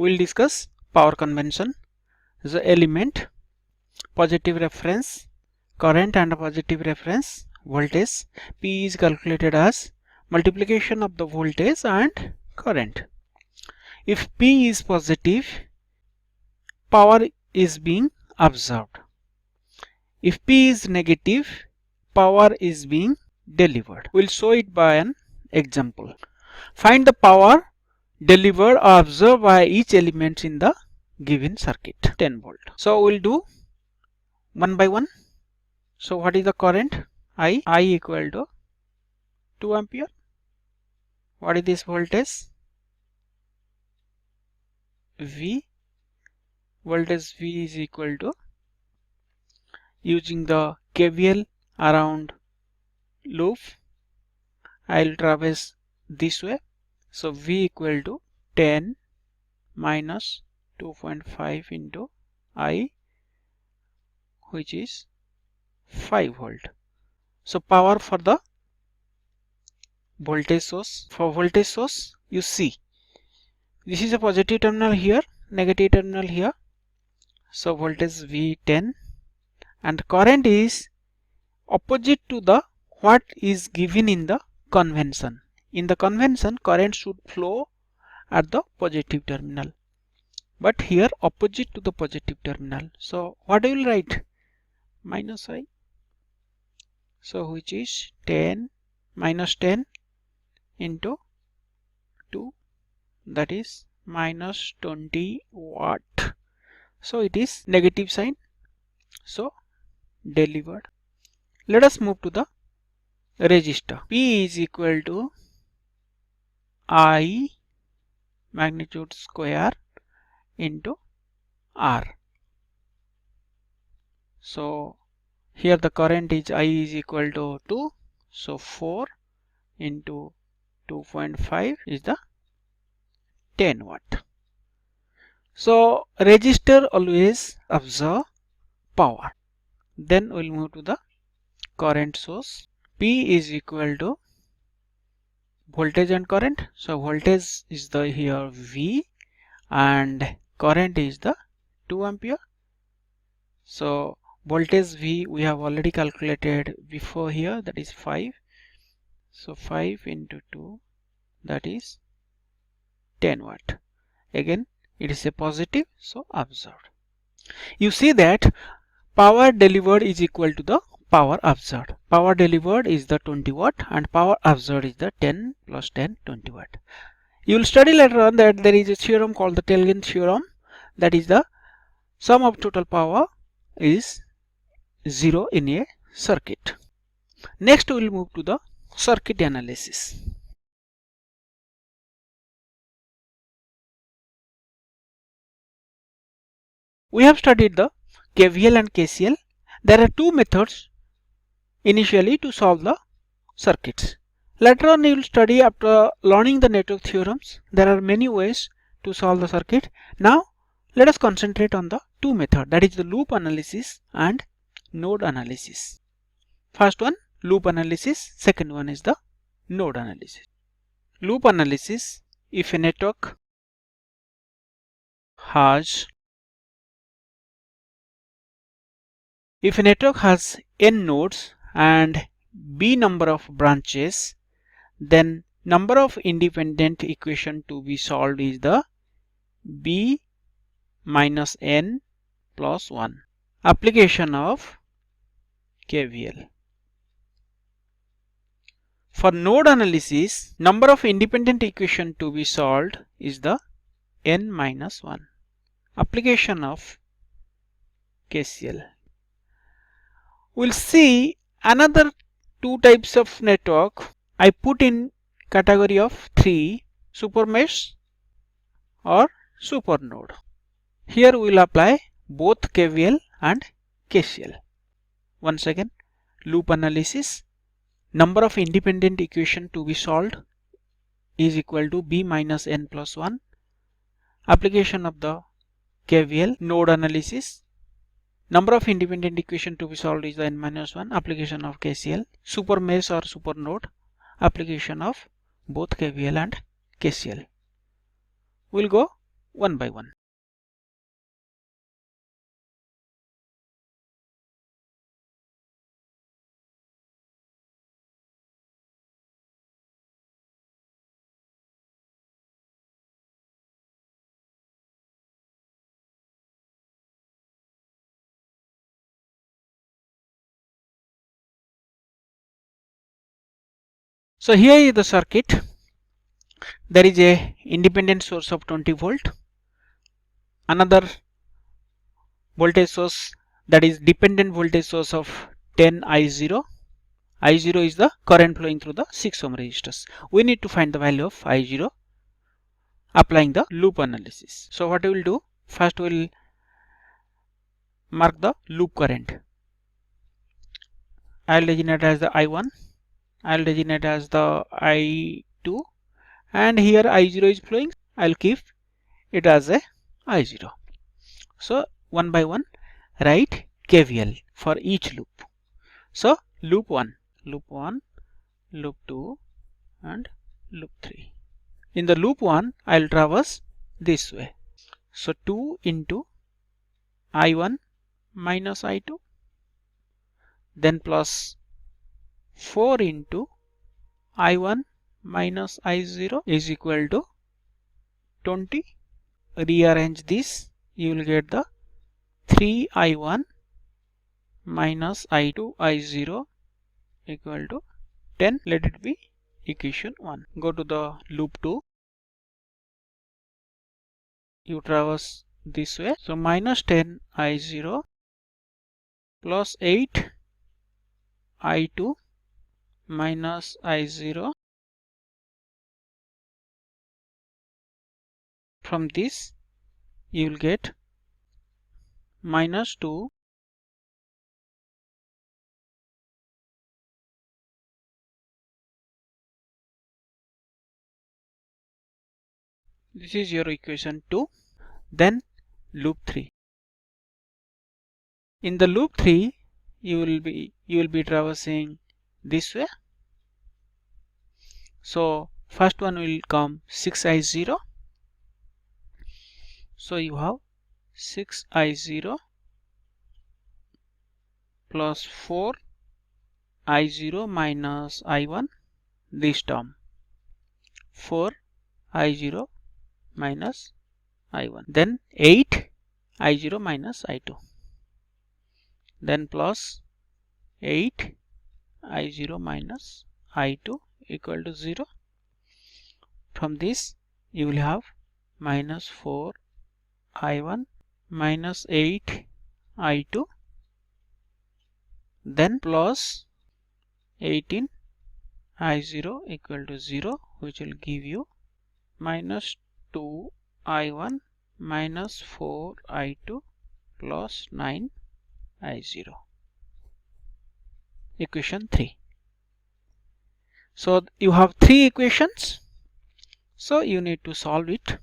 we'll discuss power convention. The element, positive reference current and positive reference voltage. P is calculated as multiplication of the voltage and current. If P is positive, power is being absorbed. If P is negative, power is being delivered. We'll show it by an example. Find the power delivered or absorbed by each element in the given circuit. 10 volt. So we'll do one by one. So what is the current? I equal to 2 ampere. What is this voltage? V. Voltage V is equal to, using the KVL around loop, I'll traverse this way. So V equal to 10 minus 2.5 into I, which is 5 volt. So power for the voltage source. For voltage source, you see this is a positive terminal here, negative terminal here. So voltage V10, and current is opposite to the what is given in the convention. In the convention, current should flow at the positive terminal, but here opposite to the positive terminal. So what I will write? Minus I. So which is 10 minus 10 into 2, that is minus 20 watt. So it is negative sign, so delivered. Let us move to the resistor. P is equal to I magnitude square into R. So here the current is I is equal to 2, so 4 into 2.5 is the 10 watt. So resistor always absorb power. Then we'll move to the current source. P is equal to voltage and current. So voltage is the here V and current is the 2 ampere. So voltage V we have already calculated before here, that is 5. So 5 into 2, that is 10 watt. Again it is a positive, so absorbed. You see that power delivered is equal to the power absorbed. Power delivered is the 20 watt and power absorbed is the 10 plus 10, 20 watt. You will study later on that there is a theorem called the Telgen theorem, that is the sum of total power is 0 in a circuit. Next we will move to the circuit analysis. We have studied the KVL and KCL. There are two methods initially to solve the circuits. Later on you will study, after learning the network theorems, there are many ways to solve the circuit. Now let us concentrate on the two methods, that is the loop analysis and node analysis. First one, loop analysis. Second one is the node analysis. Loop analysis: if a network has n nodes and b number of branches, then number of independent equation to be solved is the b minus n plus 1. Application of KVL. For node analysis, number of independent equation to be solved is the n minus 1. Application of KCL. We'll see another two types of network I put in category of 3: super mesh or super node. Here we will apply both KVL and KCL. Once again, loop analysis: number of independent equation to be solved is equal to b minus n plus 1. Application of the KVL. Node analysis: number of independent equation to be solved is the n minus 1. Application of KCL. Super mesh or super node: application of both KVL and KCL. We'll go one by one. So here is the circuit. There is a independent source of 20 volt, another voltage source, that is dependent voltage source of 10 I0. I0 is the current flowing through the 6 ohm resistors. We need to find the value of I0 applying the loop analysis. So what we will do, first we will mark the loop current. I will designate as the I1, I will designate as the I2, and here I0 is flowing. I will keep it as a I0. So one by one write KVL for each loop. So loop 1, loop 1, loop 2 and loop 3. In the loop 1 I will traverse this way. So 2 into I1 minus I2, then plus 4 into I1 minus I0 is equal to 20. Rearrange this, you will get the 3I1 minus I2 I0 equal to 10. Let it be equation 1. Go to the loop 2. You traverse this way. So minus 10 I0 plus 8 I2 minus I0. From this you will get minus 2 this is your equation 2. Then loop 3. In the loop 3 you will be traversing this way. So first one will come 6I0. So you have 6I0 plus 4I0 minus I1, this term 4I0 minus I1, then 8I0 minus I2, then plus 8I0 minus I2 equal to 0. From this you will have minus 4I1 minus 8I2, then plus 18I0 equal to 0, which will give you minus 2I1 minus 4I2 plus 9I0. Equation 3. So you have 3 equations. So you need to solve it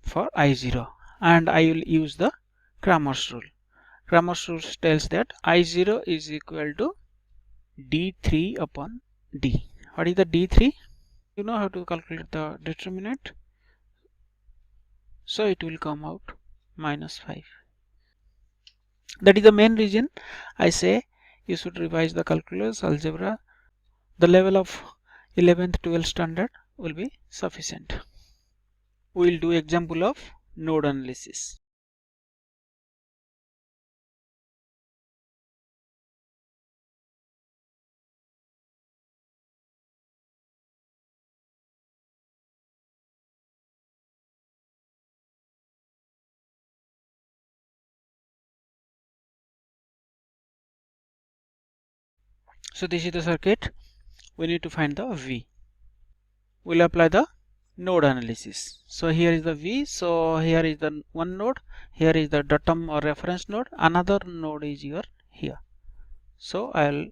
for I0, and I will use the Cramer's rule. Cramer's rule tells that I0 is equal to D3 upon D. What is the D3? You know how to calculate the determinant. So it will come out minus 5. That is the main reason I say you should revise the calculus, algebra. The level of 11th 12th standard will be sufficient. We will do example of node analysis. So this is the circuit. We need to find the V. We'll apply the node analysis. So here is the V. So here is the one node. Here is the datum or reference node. Another node is here. So I'll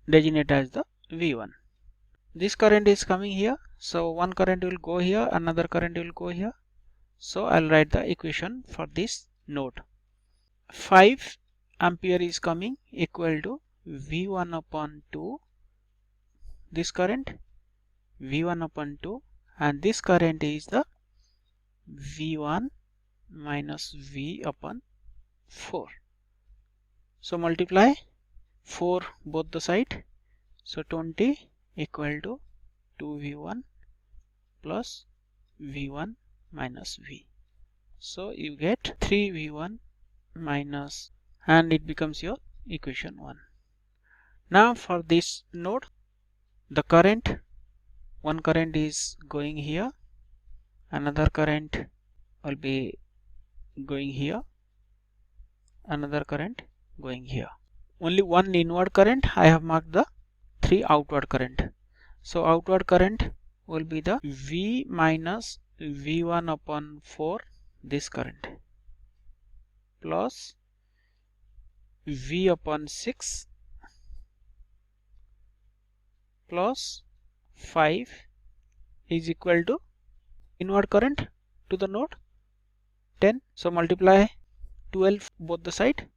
designate as the V1. This current is coming here. So one current will go here. Another current will go here. So I'll write the equation for this node. 5 ampere is coming equal to V1 upon 2. This current V1 upon 2, and this current is the V1 minus V upon 4. So multiply 4 both the side. So 20 equal to 2V1 plus V1 minus V. So you get 3V1 minus, and it becomes your equation 1. Now for this node, the current, one current is going here, another current will be going here, another current going here. Only one inward current, I have marked the 3 outward current. So outward current will be the V minus V1 upon 4, this current, plus V upon 6 plus 5 is equal to inward current to the node 10. So multiply 12 both the side.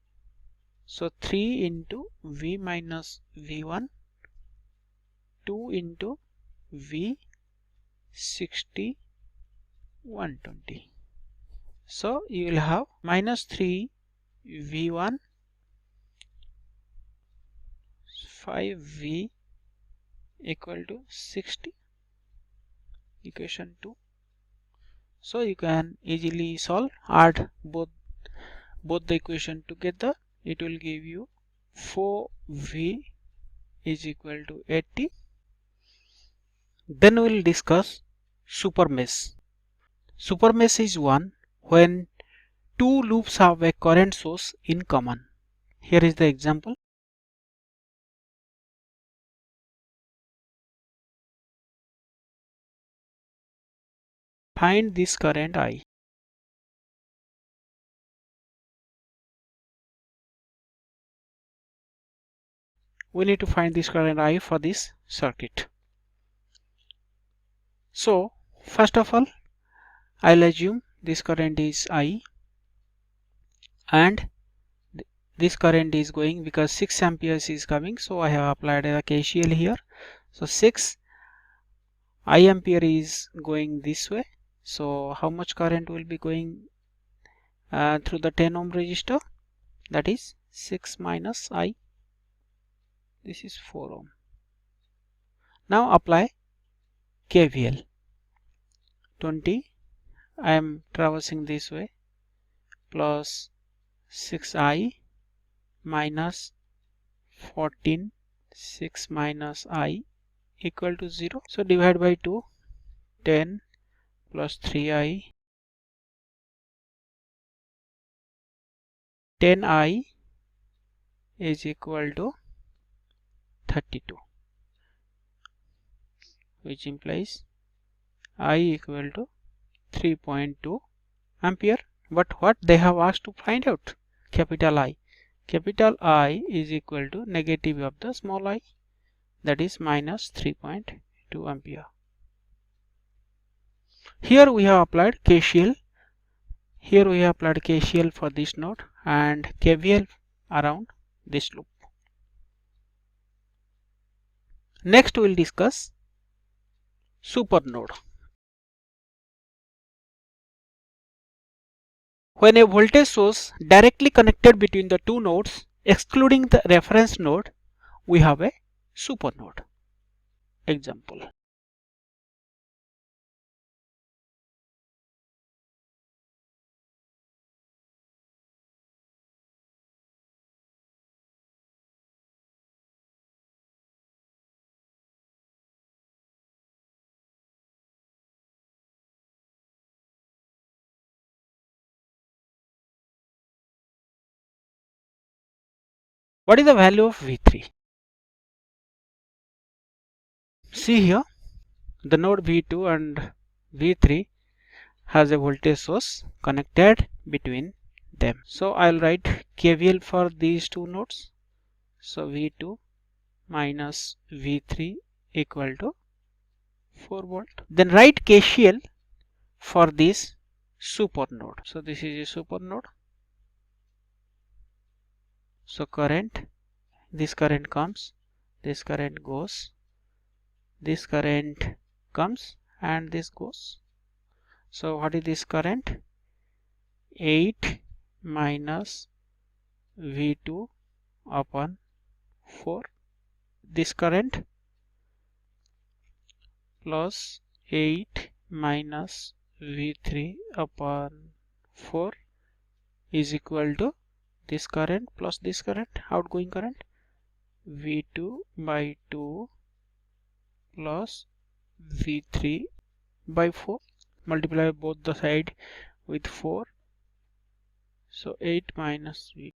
So 3 into V minus V1, 2 into V 60, 120. So you will have minus 3 V1, 5V equal to 60, equation 2. So you can easily solve, add both the equation together. It will give you 4V is equal to 80. Then we will discuss super mesh. Super mesh is one when two loops have a current source in common. Here is the example. Find this current I. We need to find this current I for this circuit. So first of all, I'll assume this current is I, and this current is going because 6 amperes is coming. So I have applied a KCL here. So 6 I ampere is going this way. So how much current will be going through the 10 ohm resistor? That is 6 minus I. This is 4 ohm. Now apply KVL. 20, I am traversing this way, plus 6I minus 14, 6 minus I equal to 0. So divide by 2, 10 plus 3I, 10I is equal to 32, which implies I equal to 3.2 ampere. But what they have asked to find out? Capital I. Capital I is equal to negative of the small I, that is minus 3.2 ampere. Here we have applied KCL. Here we have applied KCL for this node and KVL around this loop. Next we will discuss super node. When a voltage source directly connected between the two nodes, excluding the reference node, we have a super node. Example. What is the value of V3? See here, the node V2 and V3 has a voltage source connected between them. So I'll write KVL for these two nodes. So V2 minus V3 equal to 4 volt. Then write KCL for this super node. So this is a super node. So current, this current comes, this current goes, this current comes, and this goes. So what is this current? 8 minus V2 upon 4. This current plus 8 minus V3 upon 4 is equal to this current plus this current, outgoing current, V2 by 2 plus V3 by 4. Multiply both the side with 4. So 8 minus V.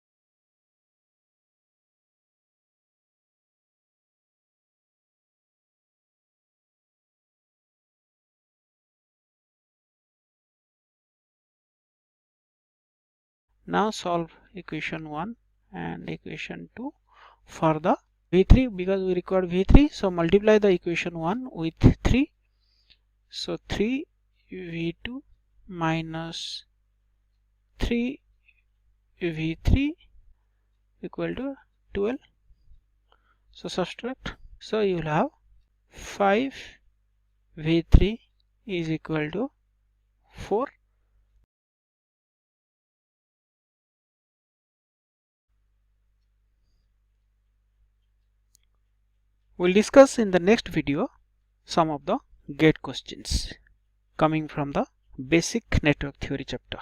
Now solve equation 1 and equation 2 for the V3, because we require V3. So multiply the equation 1 with 3. So 3 V2 minus 3 V3 equal to 12. So subtract. So you will have 5 V3 is equal to 4. We'll discuss in the next video some of the gate questions coming from the basic network theory chapter.